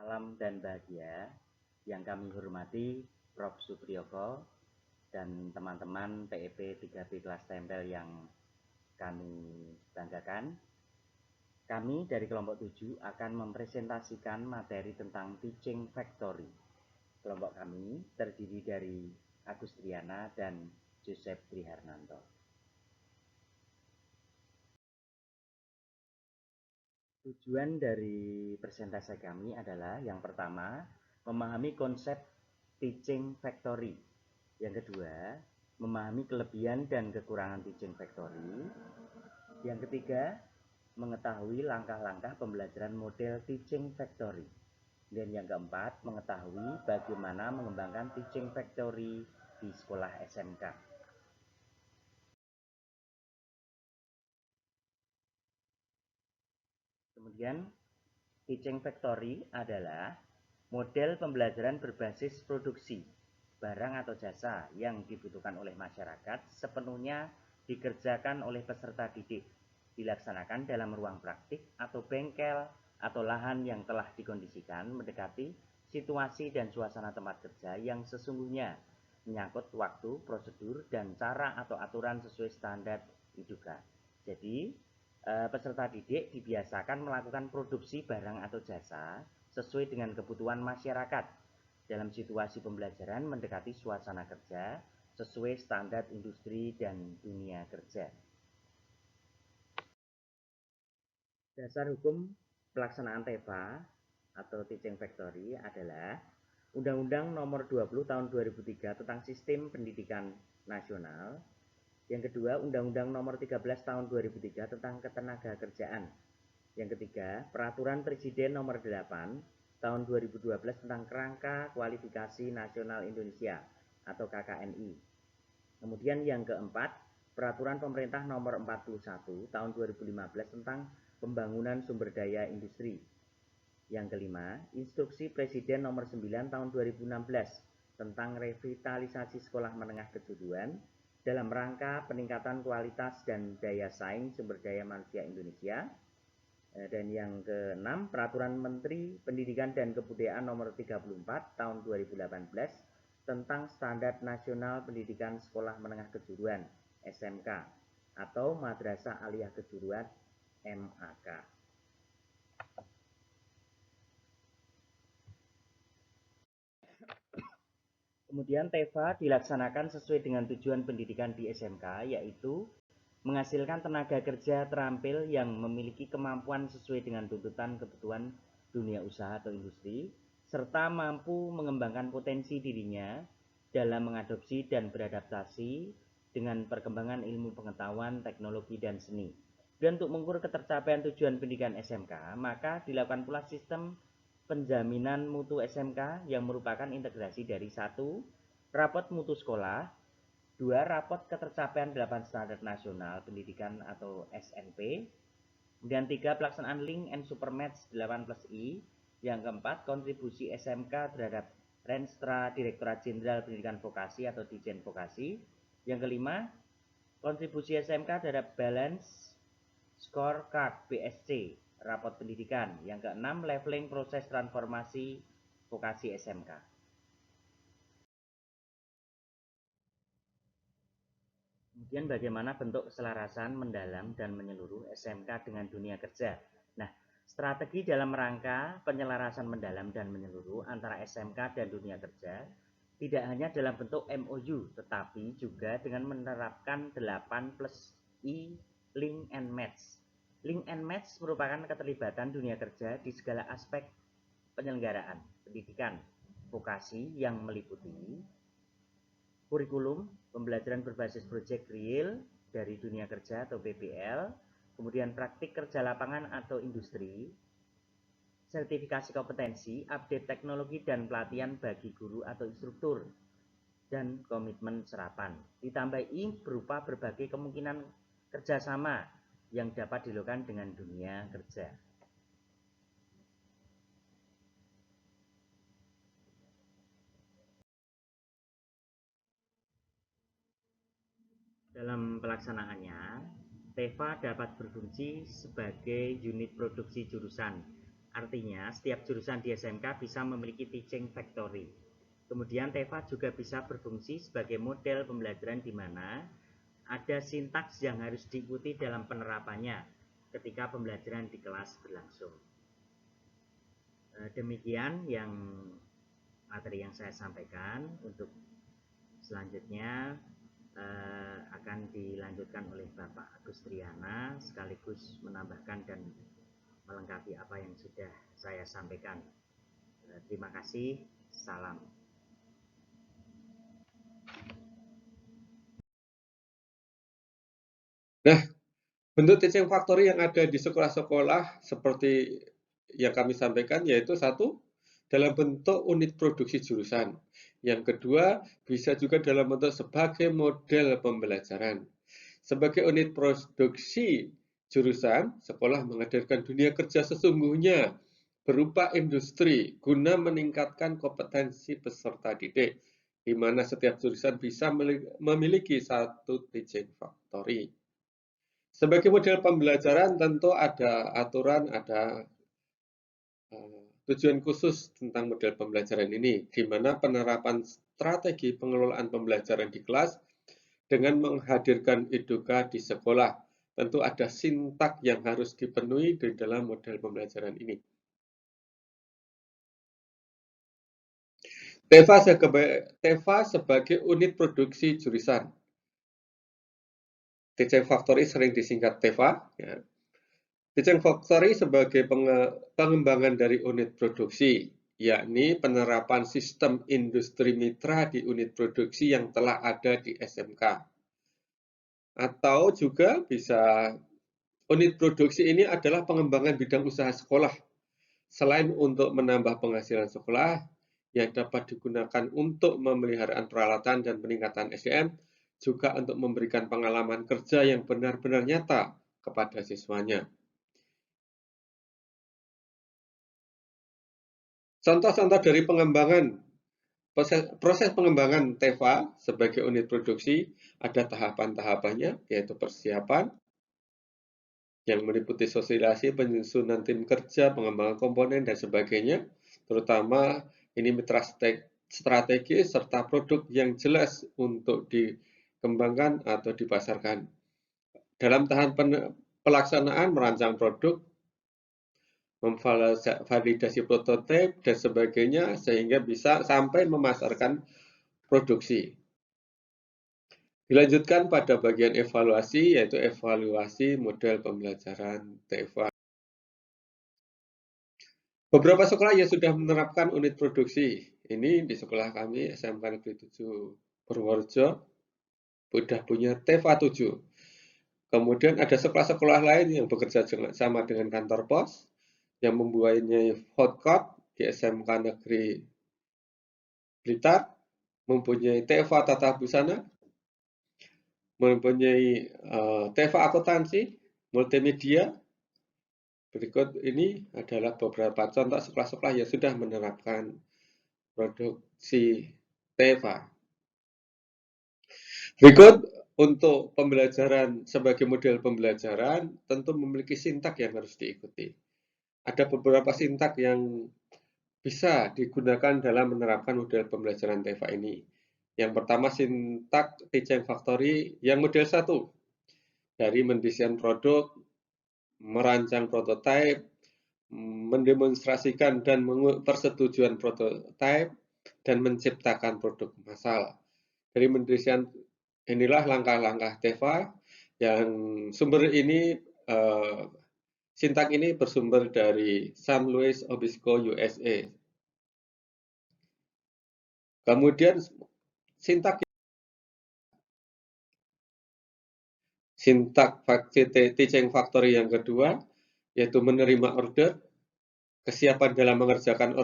Salam dan bahagia yang kami hormati Prof. Supriyoko dan teman-teman PEP 3B kelas tempel yang kami banggakan. Kami dari kelompok 7 akan mempresentasikan materi tentang Teaching Factory. Kelompok kami terdiri dari Agus Triana dan Joseph Triharnanto. Tujuan dari presentasi kami adalah yang pertama, memahami konsep Teaching Factory. Yang kedua, memahami kelebihan dan kekurangan Teaching Factory. Yang ketiga, mengetahui langkah-langkah pembelajaran model Teaching Factory. Dan yang keempat, mengetahui bagaimana mengembangkan Teaching Factory di sekolah SMK. Kemudian, Teaching Factory adalah model pembelajaran berbasis produksi, barang atau jasa yang dibutuhkan oleh masyarakat sepenuhnya dikerjakan oleh peserta didik, dilaksanakan dalam ruang praktik atau bengkel atau lahan yang telah dikondisikan mendekati situasi dan suasana tempat kerja yang sesungguhnya, menyangkut waktu, prosedur, dan cara atau aturan sesuai standar IDUKA. Jadi, peserta didik dibiasakan melakukan produksi barang atau jasa sesuai dengan kebutuhan masyarakat dalam situasi pembelajaran mendekati suasana kerja sesuai standar industri dan dunia kerja. Dasar hukum pelaksanaan TEFA atau Teaching Factory adalah Undang-Undang Nomor 20 Tahun 2003 tentang Sistem Pendidikan Nasional. Yang kedua, Undang-Undang Nomor 13 Tahun 2003 tentang Ketenagakerjaan. Yang ketiga, Peraturan Presiden Nomor 8 Tahun 2012 tentang Kerangka Kualifikasi Nasional Indonesia atau KKNI. Kemudian yang keempat, Peraturan Pemerintah Nomor 41 Tahun 2015 tentang Pembangunan Sumber Daya Industri. Yang kelima, Instruksi Presiden Nomor 9 Tahun 2016 tentang Revitalisasi Sekolah Menengah Kejuruan dalam rangka peningkatan kualitas dan daya saing sumber daya manusia Indonesia. Dan yang keenam, Peraturan Menteri Pendidikan dan Kebudayaan Nomor 34 Tahun 2018 tentang Standar Nasional Pendidikan Sekolah Menengah Kejuruan (SMK) atau Madrasah Aliyah Kejuruan (MAK). Kemudian TEFA dilaksanakan sesuai dengan tujuan pendidikan di SMK, yaitu menghasilkan tenaga kerja terampil yang memiliki kemampuan sesuai dengan tuntutan kebutuhan dunia usaha atau industri, serta mampu mengembangkan potensi dirinya dalam mengadopsi dan beradaptasi dengan perkembangan ilmu pengetahuan, teknologi, dan seni. Dan untuk mengukur ketercapaian tujuan pendidikan SMK, maka dilakukan pula sistem penjaminan mutu SMK yang merupakan integrasi dari 1. Rapot mutu sekolah, 2. Rapot ketercapaian 8 standar nasional pendidikan atau SNP, kemudian 3. Pelaksanaan link and supermatch 8+I, yang keempat kontribusi SMK terhadap Renstra Direktorat Jenderal Pendidikan Vokasi atau Dijen Vokasi, yang kelima kontribusi SMK terhadap Balance Scorecard BSC rapot pendidikan, yang keenam leveling proses transformasi vokasi SMK. Kemudian bagaimana bentuk keselarasan mendalam dan menyeluruh SMK dengan dunia kerja. Nah, strategi dalam rangka penyelarasan mendalam dan menyeluruh antara SMK dan dunia kerja tidak hanya dalam bentuk MOU, tetapi juga dengan menerapkan 8+I link and match. Link and match merupakan keterlibatan dunia kerja di segala aspek penyelenggaraan pendidikan vokasi yang meliputi kurikulum, pembelajaran berbasis proyek real dari dunia kerja atau PBL, kemudian praktik kerja lapangan atau industri, sertifikasi kompetensi, update teknologi dan pelatihan bagi guru atau instruktur, dan komitmen serapan. Ditambah I berupa berbagai kemungkinan kerjasama yang dapat dilakukan dengan dunia kerja. Dalam pelaksanaannya, TEFA dapat berfungsi sebagai unit produksi jurusan Artinya, setiap jurusan di SMK bisa memiliki teaching factory. Kemudian TEFA juga bisa berfungsi sebagai model pembelajaran di mana ada sintaks yang harus diikuti dalam penerapannya ketika pembelajaran di kelas berlangsung. Demikian yang materi yang saya sampaikan. Untuk selanjutnya akan dilanjutkan oleh Bapak Agus Triana sekaligus menambahkan dan melengkapi apa yang sudah saya sampaikan. Terima kasih. Salam. Nah, bentuk teaching factory yang ada di sekolah-sekolah seperti yang kami sampaikan yaitu satu, dalam bentuk unit produksi jurusan. Yang kedua, bisa juga dalam bentuk sebagai model pembelajaran. Sebagai unit produksi jurusan, sekolah menghadirkan dunia kerja sesungguhnya berupa industri guna meningkatkan kompetensi peserta didik, di mana setiap jurusan bisa memiliki satu teaching factory. Sebagai model pembelajaran tentu ada aturan, ada tujuan khusus tentang model pembelajaran ini, di mana penerapan strategi pengelolaan pembelajaran di kelas dengan menghadirkan eduka di sekolah. Tentu ada sintak yang harus dipenuhi di dalam model pembelajaran ini. TEFA sebagai unit produksi jurusan. Teaching Factory sering disingkat TEFA. Ya. Teaching Factory sebagai pengembangan dari unit produksi, yakni penerapan sistem industri mitra di unit produksi yang telah ada di SMK. Atau juga bisa unit produksi ini adalah pengembangan bidang usaha sekolah. Selain untuk menambah penghasilan sekolah yang dapat digunakan untuk pemeliharaan peralatan dan peningkatan SDM, juga untuk memberikan pengalaman kerja yang benar-benar nyata kepada siswanya. Contoh-contoh dari proses pengembangan TEFA sebagai unit produksi ada tahapan-tahapannya, yaitu persiapan, yang meliputi sosialisasi, penyusunan tim kerja, pengembangan komponen, dan sebagainya, terutama ini mitra strategi serta produk yang jelas untuk dikembangkan atau dipasarkan. Dalam tahap pelaksanaan merancang produk, memvalidasi prototipe, dan sebagainya, sehingga bisa sampai memasarkan produksi. Dilanjutkan pada bagian evaluasi, yaitu evaluasi model pembelajaran TEFA. Beberapa sekolah yang sudah menerapkan unit produksi. Ini di sekolah kami, SMK Negeri 7 Purworejo, sudah punya TEFA 7. Kemudian ada sekolah-sekolah lain yang bekerja sama dengan kantor pos, yang mempunyai hot code di SMK Negeri Blitar, mempunyai TEFA Tata Busana, mempunyai TEFA Akuntansi, Multimedia. Berikut ini adalah beberapa contoh sekolah-sekolah yang sudah menerapkan produksi TEFA. Berikut untuk pembelajaran sebagai model pembelajaran tentu memiliki sintak yang harus diikuti. Ada beberapa sintak yang bisa digunakan dalam menerapkan model pembelajaran TEFA ini. Yang pertama sintak teaching factory yang model 1. Dari mendesain produk, merancang prototipe, mendemonstrasikan dan persetujuan prototipe, dan menciptakan produk massal. Dari mendesain inilah langkah-langkah TEFA yang sumber ini sintak ini bersumber dari San Luis Obispo USA. Kemudian sintak teaching factory yang kedua yaitu menerima order, kesiapan dalam mengerjakan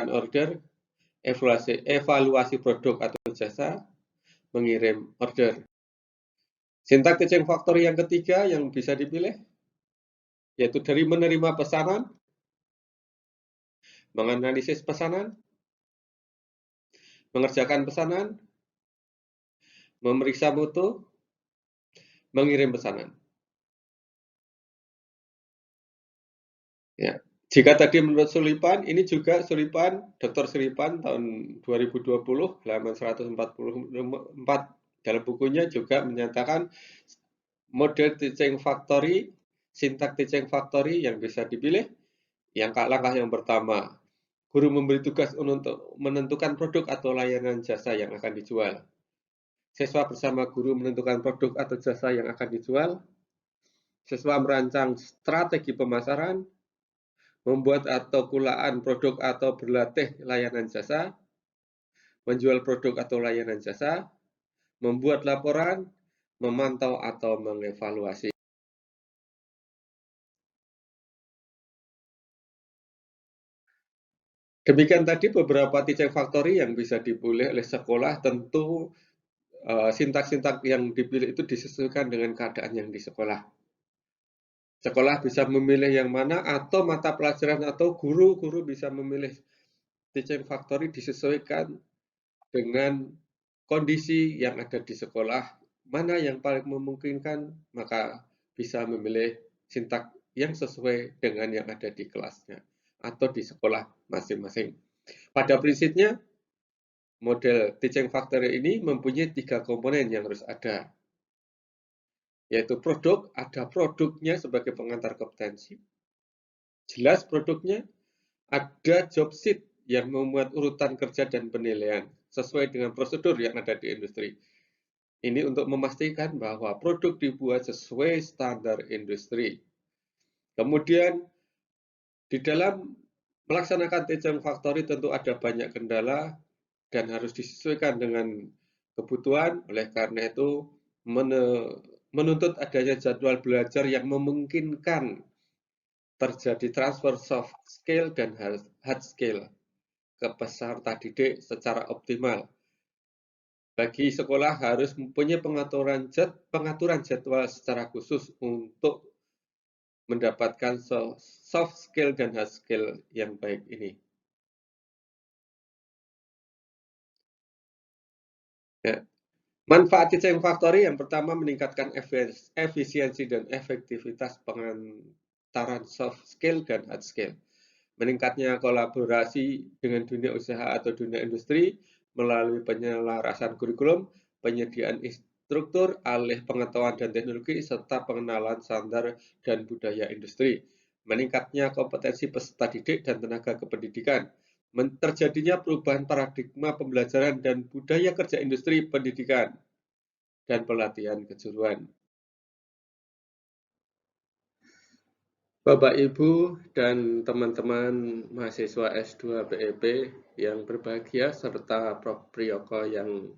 order, evaluasi produk atau jasa, mengirim order. Sintak teaching factory yang ketiga yang bisa dipilih yaitu dari menerima pesanan, menganalisis pesanan, mengerjakan pesanan, memeriksa mutu, mengirim pesanan. Ya. Jika tadi menurut Sulipan, ini juga Sulipan, Dr. Sulipan tahun 2020, halaman 144 dalam bukunya juga menyatakan model teaching factory, sintak teaching factory yang bisa dipilih. Langkah yang pertama, guru memberi tugas untuk menentukan produk atau layanan jasa yang akan dijual. Siswa bersama guru menentukan produk atau jasa yang akan dijual. Siswa merancang strategi pemasaran, membuat atau kulaan produk atau berlatih layanan jasa, menjual produk atau layanan jasa, membuat laporan, memantau atau mengevaluasi. Demikian tadi beberapa teaching factory yang bisa dipilih oleh sekolah. Tentu sintak-sintak yang dipilih itu disesuaikan dengan keadaan yang di sekolah. Sekolah bisa memilih yang mana, atau mata pelajaran atau guru-guru bisa memilih teaching factory disesuaikan dengan kondisi yang ada di sekolah, mana yang paling memungkinkan, maka bisa memilih sintak yang sesuai dengan yang ada di kelasnya atau di sekolah masing-masing. Pada prinsipnya, model teaching factory ini mempunyai 3 komponen yang harus ada, yaitu produk, ada produknya sebagai pengantar kompetensi, jelas produknya, ada job sheet yang memuat urutan kerja dan penilaian sesuai dengan prosedur yang ada di industri. Ini untuk memastikan bahwa produk dibuat sesuai standar industri. Kemudian, di dalam melaksanakan teaching factory tentu ada banyak kendala dan harus disesuaikan dengan kebutuhan. Oleh karena itu, menuntut adanya jadwal belajar yang memungkinkan terjadi transfer soft skill dan hard skill ke peserta didik secara optimal. Bagi sekolah harus mempunyai pengaturan jadwal secara khusus untuk mendapatkan soft skill dan hard skill yang baik ini. Ya. Manfaat teaching factory yang pertama meningkatkan efisiensi dan efektivitas pengantaran soft skill dan hard skill. Meningkatnya kolaborasi dengan dunia usaha atau dunia industri melalui penyelarasan kurikulum, penyediaan instruktur, alih pengetahuan dan teknologi, serta pengenalan standar dan budaya industri. Meningkatnya kompetensi peserta didik dan tenaga kependidikan. Terjadinya perubahan paradigma pembelajaran dan budaya kerja industri pendidikan dan pelatihan kejuruan. Bapak, Ibu, dan teman-teman mahasiswa S2 BEP yang berbahagia, serta Prof. Priyoko yang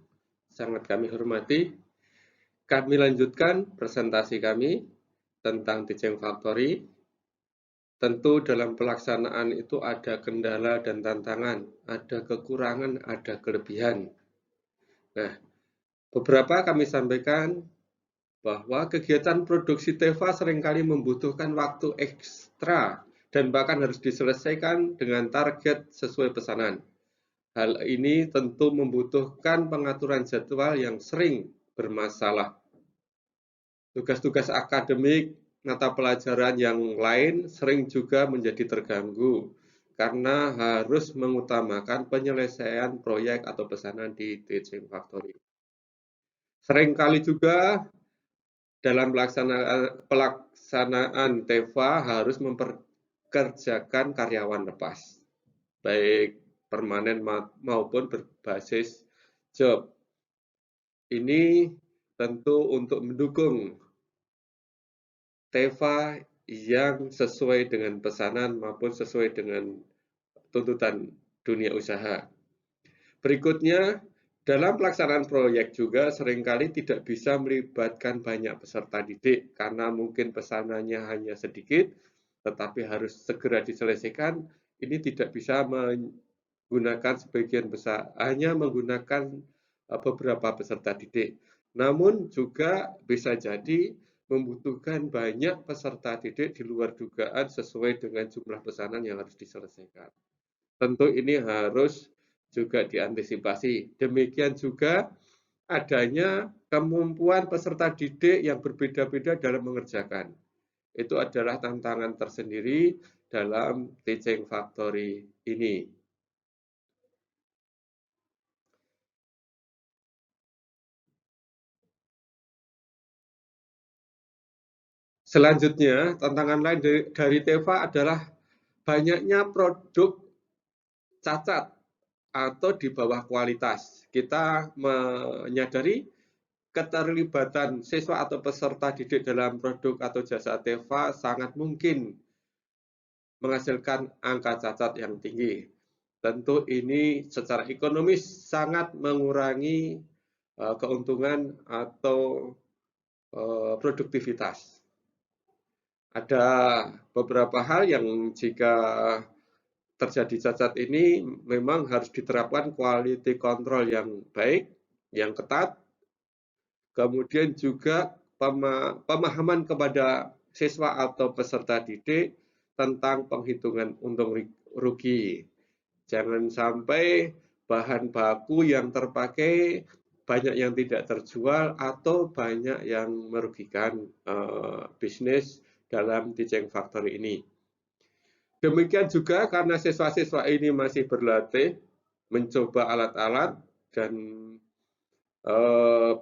sangat kami hormati, kami lanjutkan presentasi kami tentang teaching factory. Tentu dalam pelaksanaan itu ada kendala dan tantangan, ada kekurangan, ada kelebihan. Nah, beberapa kami sampaikan bahwa kegiatan produksi TEFA seringkali membutuhkan waktu ekstra dan bahkan harus diselesaikan dengan target sesuai pesanan. Hal ini tentu membutuhkan pengaturan jadwal yang sering bermasalah. Tugas-tugas akademik, mata pelajaran yang lain sering juga menjadi terganggu karena harus mengutamakan penyelesaian proyek atau pesanan di teaching factory. Seringkali juga dalam pelaksanaan TEFA harus memperkerjakan karyawan lepas, baik permanen maupun berbasis job. Ini tentu untuk mendukung TEFA yang sesuai dengan pesanan maupun sesuai dengan tuntutan dunia usaha. Berikutnya, dalam pelaksanaan proyek juga seringkali tidak bisa melibatkan banyak peserta didik karena mungkin pesanannya hanya sedikit, tetapi harus segera diselesaikan. Ini tidak bisa menggunakan sebagian besar, hanya menggunakan beberapa peserta didik. Namun juga bisa jadi membutuhkan banyak peserta didik di luar dugaan sesuai dengan jumlah pesanan yang harus diselesaikan. Tentu ini harus juga diantisipasi. Demikian juga adanya kemampuan peserta didik yang berbeda-beda dalam mengerjakan. itu adalah tantangan tersendiri dalam teaching factory ini. Selanjutnya, tantangan lain dari TEVA adalah banyaknya produk cacat atau di bawah kualitas. Kita menyadari keterlibatan siswa atau peserta didik dalam produk atau jasa TEVA sangat mungkin menghasilkan angka cacat yang tinggi. Tentu ini secara ekonomis sangat mengurangi keuntungan atau produktivitas. Ada beberapa hal yang jika terjadi cacat ini memang harus diterapkan quality control yang baik, yang ketat, kemudian juga pemahaman kepada siswa atau peserta didik tentang penghitungan untung rugi. Jangan sampai bahan baku yang terpakai banyak yang tidak terjual atau banyak yang merugikan bisnis dalam teaching factory ini. Demikian juga karena siswa-siswa ini masih berlatih, mencoba alat-alat dan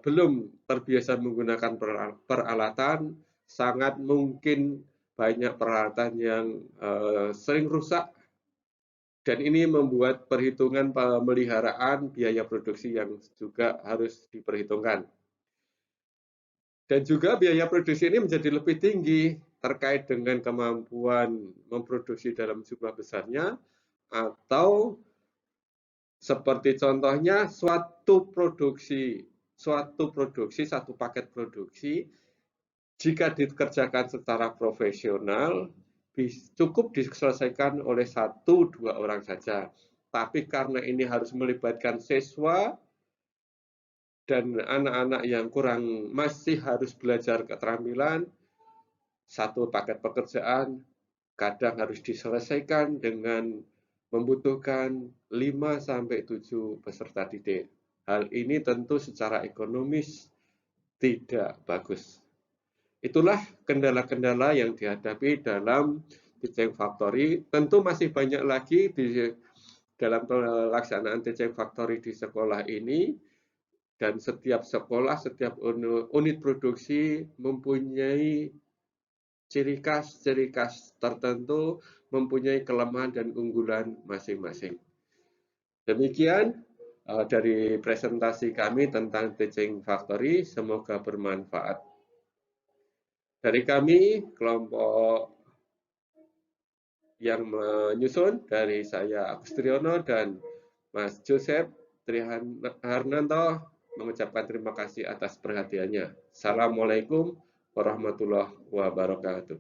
belum terbiasa menggunakan peralatan, sangat mungkin banyak peralatan yang sering rusak dan ini membuat perhitungan pemeliharaan biaya produksi yang juga harus diperhitungkan. Dan juga biaya produksi ini menjadi lebih tinggi terkait dengan kemampuan memproduksi dalam jumlah besarnya atau seperti contohnya suatu satu paket produksi jika dikerjakan secara profesional cukup diselesaikan oleh 1-2 orang saja. Tapi karena ini harus melibatkan siswa dan anak-anak yang masih harus belajar keterampilan, satu paket pekerjaan kadang harus diselesaikan dengan membutuhkan 5-7 peserta didik. Hal ini tentu secara ekonomis tidak bagus. Itulah kendala-kendala yang dihadapi dalam teaching factory. Tentu masih banyak lagi di dalam pelaksanaan teaching factory di sekolah ini. Dan setiap sekolah, setiap unit produksi mempunyai ciri khas tertentu, mempunyai kelemahan dan unggulan masing-masing. Demikian dari presentasi kami tentang teaching factory, semoga bermanfaat. Dari kami, kelompok yang menyusun, dari saya Agus Triyono dan Mas Joseph Triharnanto, mengucapkan terima kasih atas perhatiannya. Assalamualaikum warahmatullahi wabarakatuh.